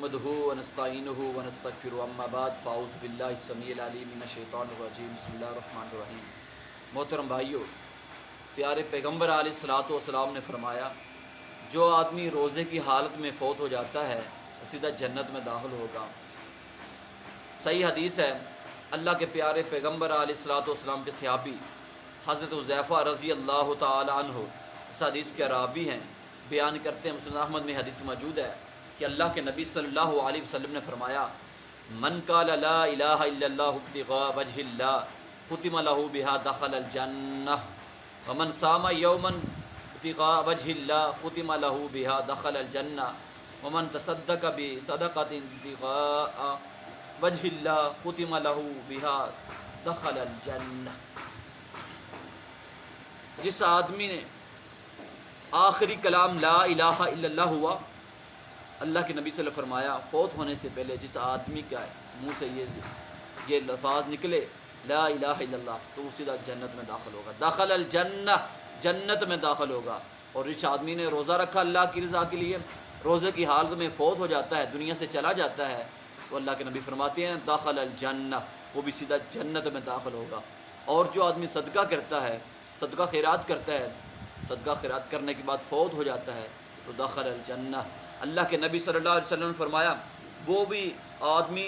نحمده ونستعینه ونستغفره اما بعد فاعوذ باللہ السمیع العلیم من الشیطان الرجیم بسم اللہ الرحمن الرحیم۔ محترم بھائیو، پیارے پیغمبر علیہ الصلوۃ والسلام نے فرمایا جو آدمی روزے کی حالت میں فوت ہو جاتا ہے سیدھا جنت میں داخل ہوگا۔ صحیح حدیث ہے، اللہ کے پیارے پیغمبر علیہ الصلوۃ والسلام کے صحابی حضرت حذیفہ رضی اللہ تعالی عنہ اس حدیث کے راوی ہیں، بیان کرتے ہیں، مسند احمد میں حدیث موجود ہے کہ اللہ کے نبی صلی اللہ علیہ وسلم نے فرمایا من قال لا الہ الا اللہ ابتغاء وجہ اللہ ختم له بها دخل الجنہ ومن صام یوما ابتغاء وجہ اللہ ختم له بها دخل الجنہ ومن تصدق بصدقۃ ابتغاء وجہ اللہ ختم له بها دخل الجنہ۔ جس آدمی نے آخری کلام لا الہ الا اللہ ہوا، اللہ کے نبی صلی اللہ علیہ وسلم فرمایا فوت ہونے سے پہلے جس آدمی کا منہ سے یہ الفاظ نکلے لا الہ الا اللہ تو وہ سیدھا جنت میں داخل ہوگا، دخل الجنہ، جنت میں داخل ہوگا۔ اور جس آدمی نے روزہ رکھا اللہ کی رضا کے لیے، روزے کی حالت میں فوت ہو جاتا ہے، دنیا سے چلا جاتا ہے، تو اللہ کے نبی فرماتے ہیں دخل الجنہ، وہ بھی سیدھا جنت میں داخل ہوگا۔ اور جو آدمی صدقہ کرتا ہے، صدقہ خیرات کرتا ہے، صدقہ خیرات کرنے کے بعد فوت ہو جاتا ہے تو دخل الجنہ، اللہ کے نبی صلی اللہ علیہ وسلم نے فرمایا وہ بھی آدمی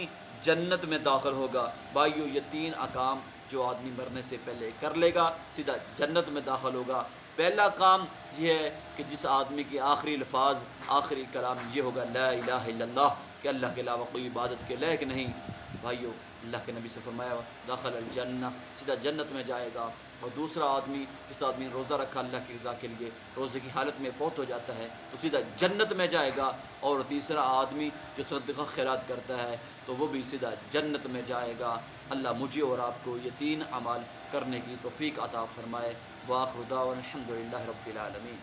جنت میں داخل ہوگا۔ بھائیو، یہ تین احکام جو آدمی مرنے سے پہلے کر لے گا سیدھا جنت میں داخل ہوگا۔ پہلا کام یہ ہے کہ جس آدمی کے آخری الفاظ، آخری کلام یہ ہوگا لا الہ الا اللہ، کہ اللہ کے علاوہ کوئی عبادت کے لائق نہیں۔ بھائیو، اللہ کے نبی سے فرمایا دخل الجنہ، سیدھا جنت میں جائے گا۔ اور دوسرا آدمی، جس آدمی نے روزہ رکھا اللہ کی رضا کے لیے، روزے کی حالت میں فوت ہو جاتا ہے تو سیدھا جنت میں جائے گا۔ اور تیسرا آدمی جو صدقہ خیرات کرتا ہے تو وہ بھی سیدھا جنت میں جائے گا۔ اللہ مجھے اور آپ کو یہ تین اعمال کرنے کی توفیق عطا فرمائے۔ وآخر دعوانا الحمد للہ رب العالمین۔